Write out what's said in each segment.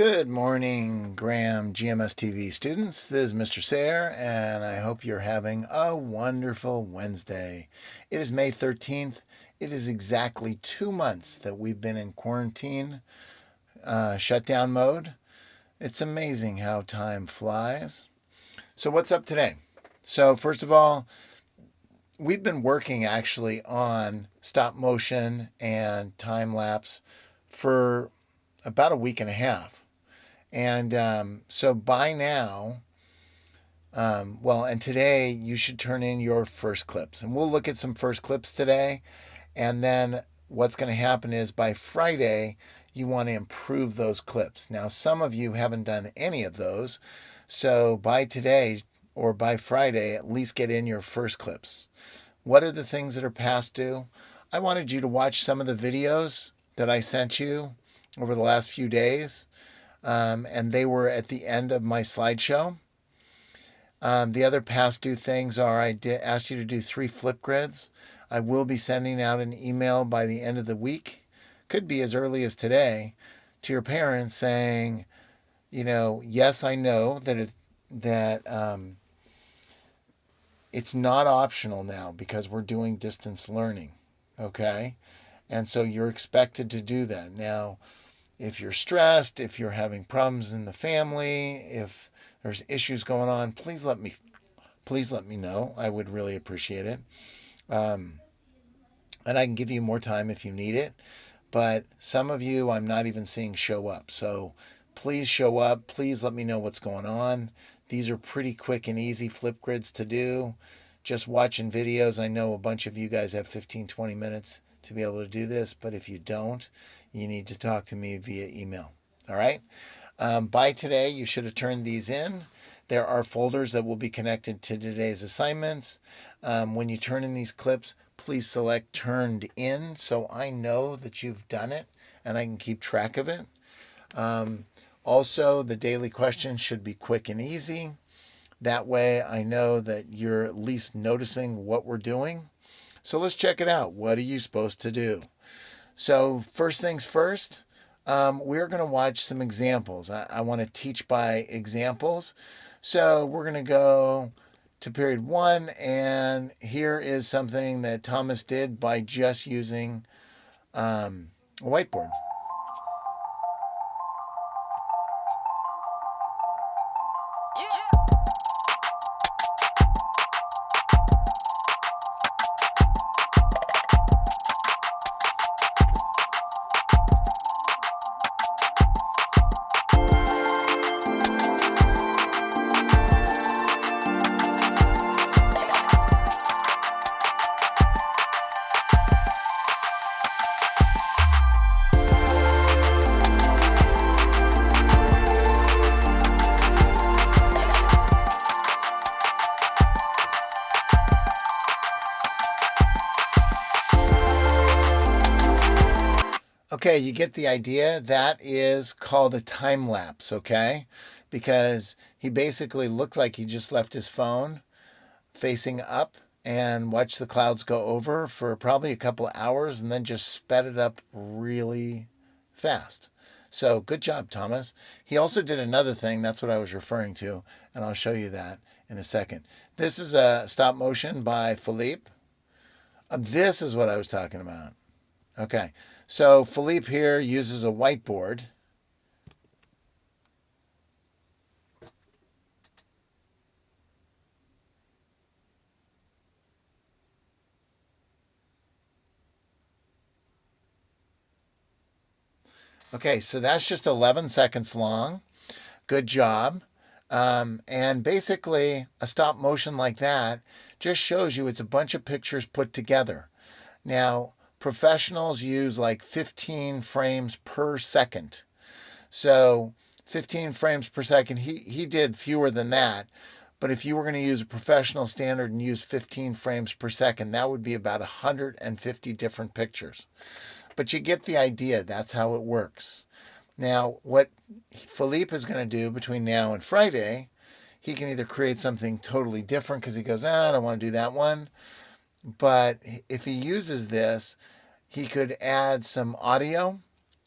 Good morning, Wed GMSTV students. This is Mr. Sayre, and I hope you're having a wonderful Wednesday. It is May 13th. It is exactly 2 months that we've been in quarantine, shutdown mode. It's amazing how time flies. So what's up today? So first of all, we've been working actually on stop motion and time lapse for about a week and a half. And so by now, and today you should turn in your first clips. And we'll look at some first clips today. And then what's going to happen is by Friday, you want to improve those clips. Now, some of you haven't done any of those. So by today or by Friday, at least get in your first clips. What are the things that are past due? I wanted you to watch some of the videos that I sent you over the last few days. And they were at the end of my slideshow. The other past due things are I asked you to do 3 flip grids. I will be sending out an email by the end of the week, could be as early as today, to your parents saying, yes, I know that it's not optional now because we're doing distance learning, okay? And so you're expected to do that. Now, if you're stressed, if you're having problems in the family, if there's issues going on, please let me know. I would really appreciate it. And I can give you more time if you need it. But some of you I'm not even seeing show up. So please show up. Please let me know what's going on. These are pretty quick and easy flip grids to do. Just watching videos. I know a bunch of you guys have 15, 20 minutes to be able to do this. But if you don't, you need to talk to me via email. All right? By today, you should have turned these in. There are folders that will be connected to today's assignments. When you turn in these clips, please select Turned In so I know that you've done it and I can keep track of it. Also, the daily questions should be quick and easy. That way, I know that you're at least noticing what we're doing. So let's check it out. What are you supposed to do? So first things first, we're going to watch some examples. I want to teach by examples. So we're going to go to period 1, and here is something that Thomas did by just using a whiteboard. Okay, you get the idea. That is called a time lapse, okay? Because he basically looked like he just left his phone facing up and watched the clouds go over for probably a couple of hours and then just sped it up really fast. So good job, Thomas. He also did another thing. That's what I was referring to, and I'll show you that in a second. This is a stop motion by Philippe. This is what I was talking about. Okay, so Philippe here uses a whiteboard. Okay, so that's just 11 seconds long. Good job. And basically, a stop motion like that just shows you it's a bunch of pictures put together. Now, professionals use like 15 frames per second. So 15 frames per second, he did fewer than that. But if you were going to use a professional standard and use 15 frames per second, that would be about 150 different pictures. But you get the idea. That's how it works. Now, what Philippe is going to do between now and Friday, he can either create something totally different because he goes, I don't want to do that one. But if he uses this, he could add some audio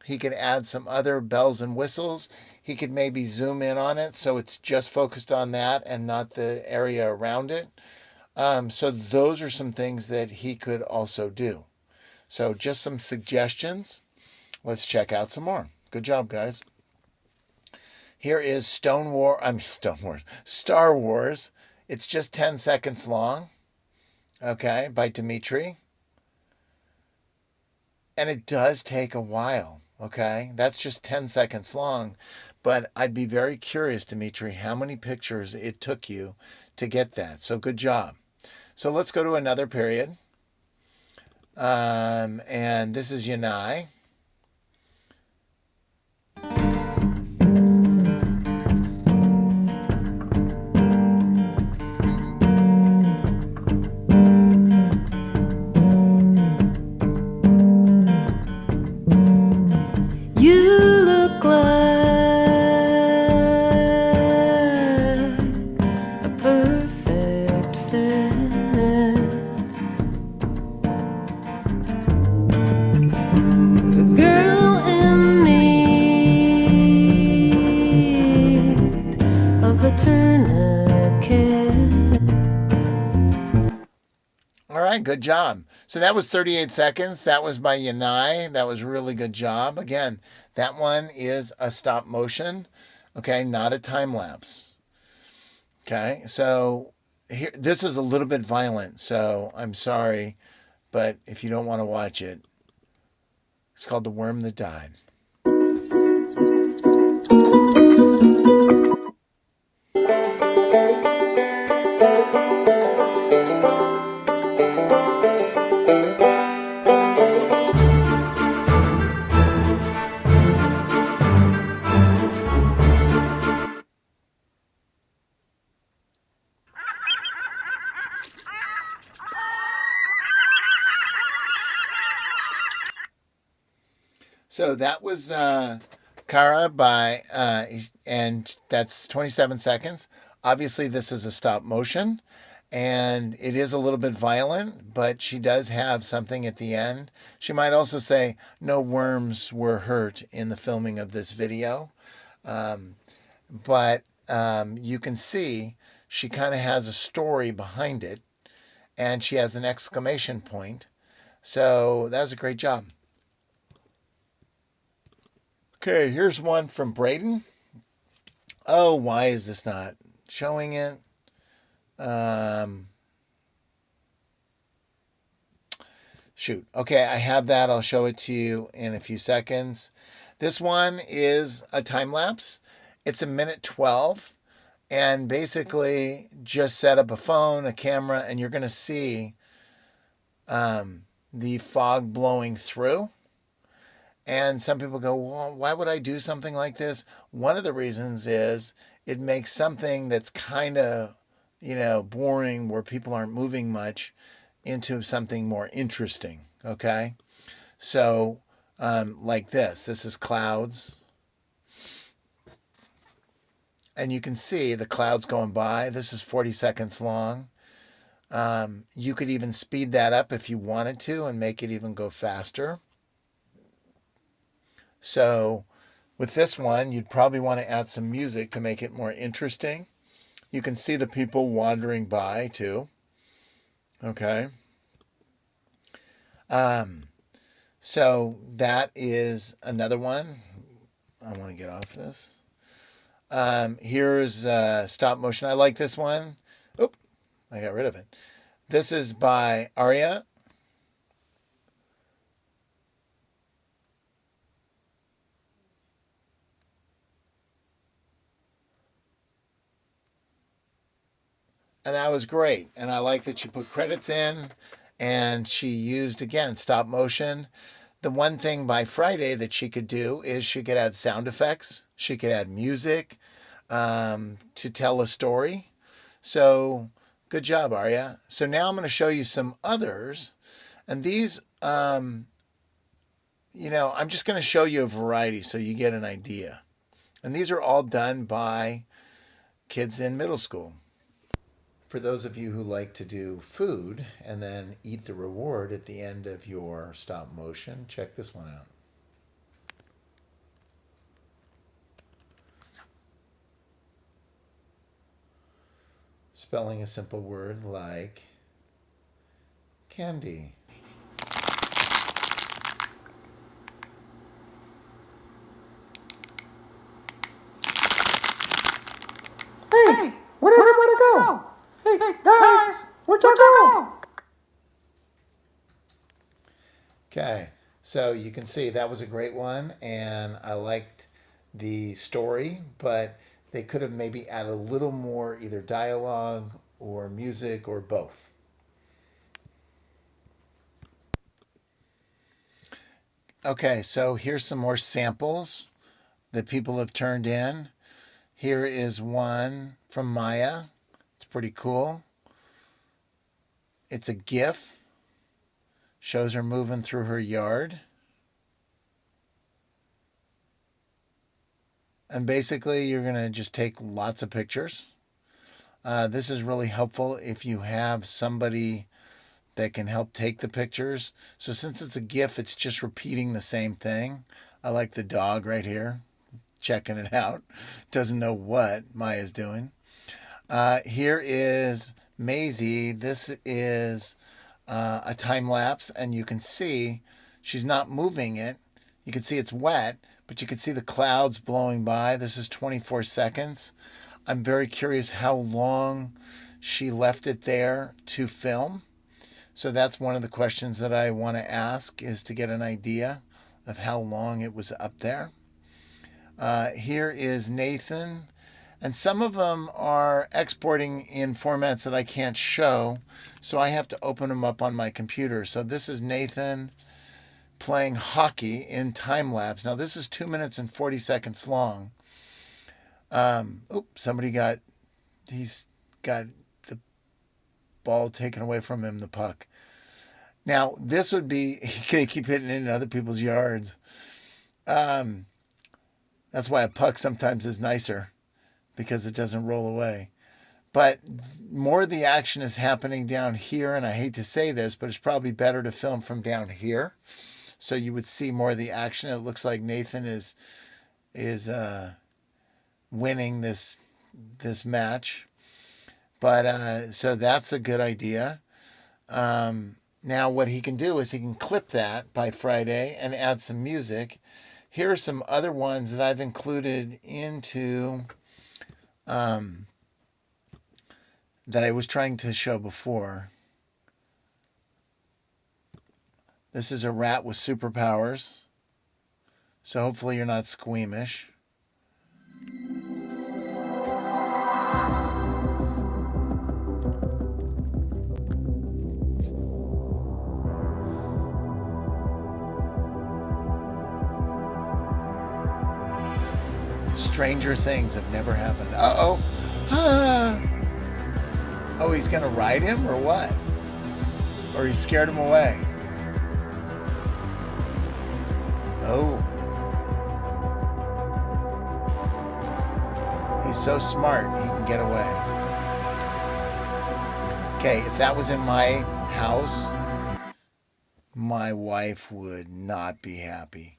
He could add some other bells and whistles. He could maybe zoom in on it so it's just focused on that and not the area around it. So those are some things that he could also do. So just some suggestions. Let's check out some more. Good job, guys. Here is Star Wars. It's just 10 seconds long. Okay, by Dimitri. And it does take a while. Okay, that's just 10 seconds long. But I'd be very curious, Dimitri, how many pictures it took you to get that. So good job. So let's go to another period. And this is Yanai. You look like a perfect fit, a girl in need of a tourniquet. All right, good job. So that was 38 seconds. That was by Yanai. That was really good job. Again, that one is a stop motion, okay, not a time lapse. Okay, so here, this is a little bit violent, so I'm sorry, but if you don't want to watch it, it's called The Worm That Died. So that was Kara and that's 27 seconds. Obviously, this is a stop motion, and it is a little bit violent, but she does have something at the end. She might also say, no worms were hurt in the filming of this video. But you can see she kind of has a story behind it, and she has an exclamation point. So that was a great job. Okay, here's one from Braden. Oh, why is this not showing it? Shoot. Okay, I have that. I'll show it to you in a few seconds. This one is a time lapse. It's a minute 12. And basically, just set up a phone, a camera, and you're going to see the fog blowing through. And some people go, well, why would I do something like this? One of the reasons is it makes something that's kind of, boring where people aren't moving much into something more interesting. Okay. So, like this is clouds. And you can see the clouds going by. This is 40 seconds long. You could even speed that up if you wanted to and make it even go faster. So with this one, you'd probably want to add some music to make it more interesting. You can see the people wandering by too. Okay. So that is another one. I want to get off this. Here's stop motion. I like this one. Oh, I got rid of it. This is by Arya. And that was great. And I like that she put credits in and she used, again, stop motion. The one thing by Friday that she could do is she could add sound effects. She could add music to tell a story. So good job, Arya. So now I'm going to show you some others. And these, I'm just going to show you a variety so you get an idea. And these are all done by kids in middle school. For those of you who like to do food and then eat the reward at the end of your stop motion, check this one out. spelling a simple word like candy. Hey, where'd everybody go? Hey, guys, where'd y'all go? Okay, so you can see that was a great one, and I liked the story, but they could have maybe added a little more either dialogue or music or both. Okay, so here's some more samples that people have turned in. Here is one from Maya. It's pretty cool. It's a GIF. Shows her moving through her yard. And basically, you're going to just take lots of pictures. This is really helpful if you have somebody that can help take the pictures. So since it's a GIF, it's just repeating the same thing. I like the dog right here, checking it out. Doesn't know what Maya's doing. Here is Maisie. This is a time lapse, and you can see she's not moving it. You can see it's wet, but you can see the clouds blowing by. This is 24 seconds. I'm very curious how long she left it there to film. So that's one of the questions that I want to ask, is to get an idea of how long it was up there. Here is Nathan. And some of them are exporting in formats that I can't show, so I have to open them up on my computer. So this is Nathan playing hockey in time lapse. Now this is 2 minutes and 40 seconds long. He's got the ball taken away from him, the puck. Now this would be, they keep hitting it in other people's yards. That's why a puck sometimes is nicer, because it doesn't roll away. But more of the action is happening down here, and I hate to say this, but it's probably better to film from down here, so you would see more of the action. It looks like Nathan is winning this match, but so that's a good idea. Now what he can do is he can clip that by Friday and add some music. Here are some other ones that I've included into that I was trying to show before. This is a rat with superpowers, so hopefully you're not squeamish. Stranger things have never happened. Uh-oh. Oh, he's going to ride him or what? Or he scared him away? Oh. He's so smart, he can get away. Okay, if that was in my house, my wife would not be happy.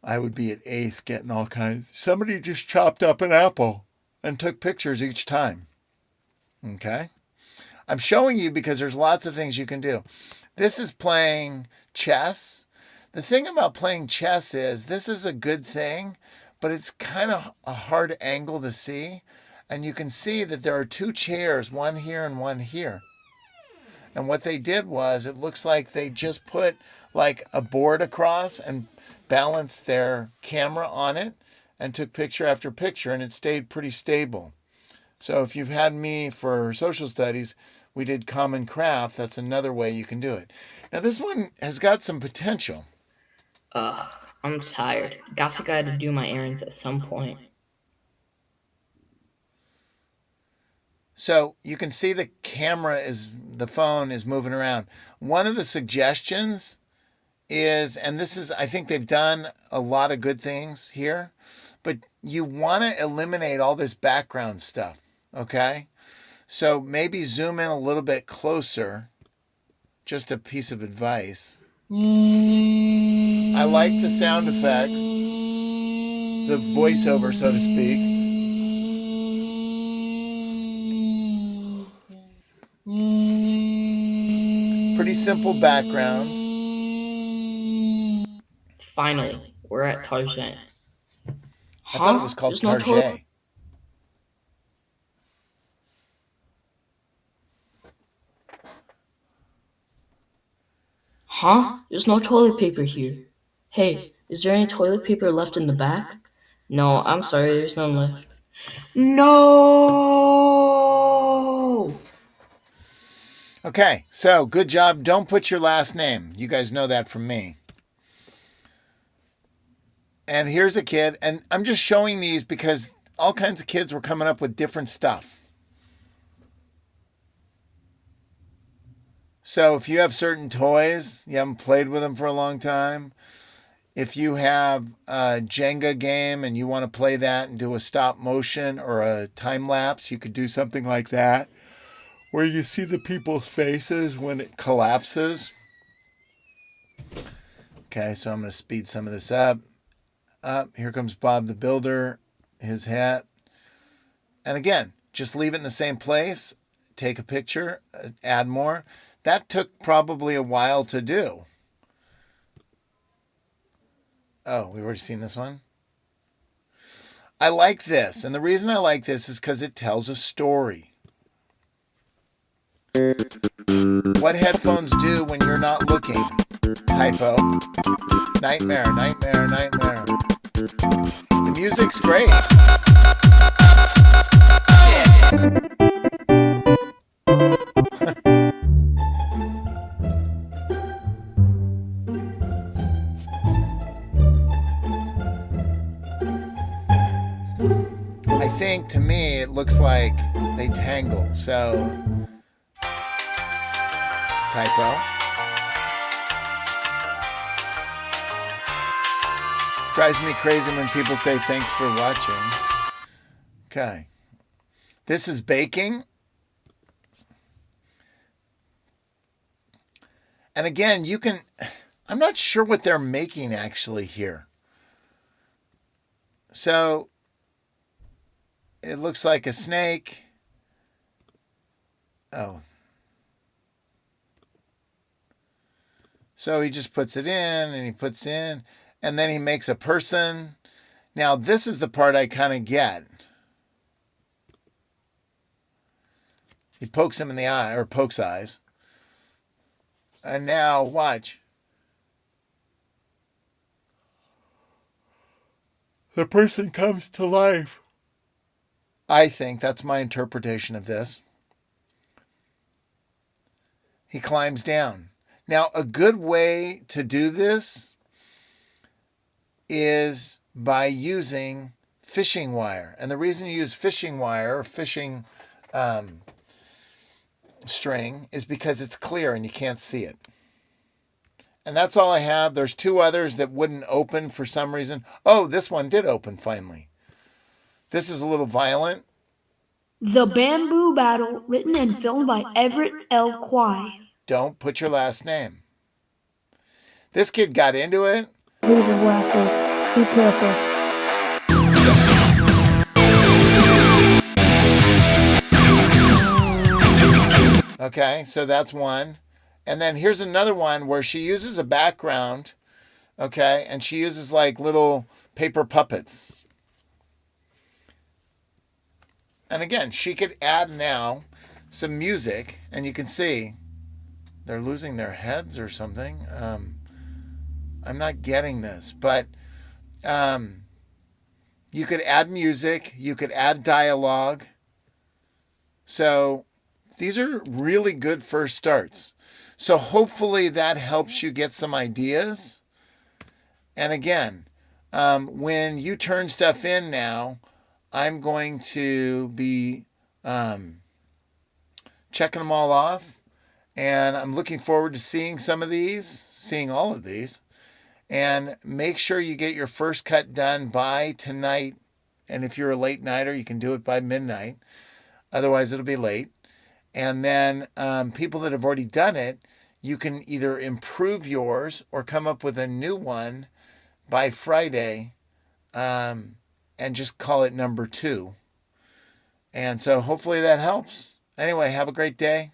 I would be at Ace getting all kinds. Somebody just chopped up an apple and took pictures each time. Okay? I'm showing you because there's lots of things you can do. This is playing chess. The thing about playing chess is this is a good thing, but it's kind of a hard angle to see. And you can see that there are two chairs, one here and one here. And what they did was, it looks like they just put like a board across and balanced their camera on it and took picture after picture, and it stayed pretty stable. So if you've had me for social studies, we did common craft. That's another way you can do it. Now this one has got some potential. Ugh, I'm tired. Guess I gotta do my errands at some point. So you can see the phone is moving around. One of the suggestions is, and this is, I think they've done a lot of good things here, but you want to eliminate all this background stuff, okay? So maybe zoom in a little bit closer. Just a piece of advice. I like the sound effects, the voiceover, so to speak. pretty simple backgrounds. Finally, we're at Target. I thought it was called There's no Target. There's no toilet paper here. Hey, is there any toilet paper left in the back? No, I'm sorry, there's none left. No! Okay, so good job. Don't put your last name. You guys know that from me. And here's a kid, and I'm just showing these because all kinds of kids were coming up with different stuff. So if you have certain toys, you haven't played with them for a long time. If you have a Jenga game and you want to play that and do a stop motion or a time lapse, you could do something like that, where you see the people's faces when it collapses. Okay, so I'm going to speed some of this up. Here comes Bob the Builder, his hat. And again, just leave it in the same place, take a picture, add more. That took probably a while to do. Oh, we've already seen this one? I like this, and the reason I like this is because it tells a story. What headphones do when you're not looking. Typo. Nightmare, nightmare, nightmare. The music's great. I think, to me, it looks like they tangle, so... Typo. Drives me crazy when people say thanks for watching. Okay. This is baking. And again, you can... I'm not sure what they're making actually here. So, it looks like a snake. Oh. So he just puts it in and he puts in, and then he makes a person. Now this is the part I kind of get. He pokes him in the eye, or pokes eyes. And now watch. The person comes to life. I think that's my interpretation of this. He climbs down. Now, a good way to do this is by using fishing wire. And the reason you use fishing wire or fishing string is because it's clear and you can't see it. And that's all I have. There's two others that wouldn't open for some reason. Oh, this one did open finally. This is a little violent. The Bamboo Battle, written and filmed by Everett L. Quay. Don't put your last name. This kid got into it. Leave his last name. Be careful. Okay, so that's one. And then here's another one where she uses a background, okay, and she uses like little paper puppets. And again, she could add now some music, and you can see they're losing their heads or something. I'm not getting this, but you could add music, you could add dialogue. So these are really good first starts. So hopefully that helps you get some ideas. And again, when you turn stuff in now, I'm going to be checking them all off. And I'm looking forward to seeing some of these, seeing all of these. And make sure you get your first cut done by tonight. And if you're a late nighter, you can do it by midnight. Otherwise, it'll be late. And then people that have already done it, you can either improve yours or come up with a new one by Friday and just call it number 2. And so hopefully that helps. Anyway, have a great day.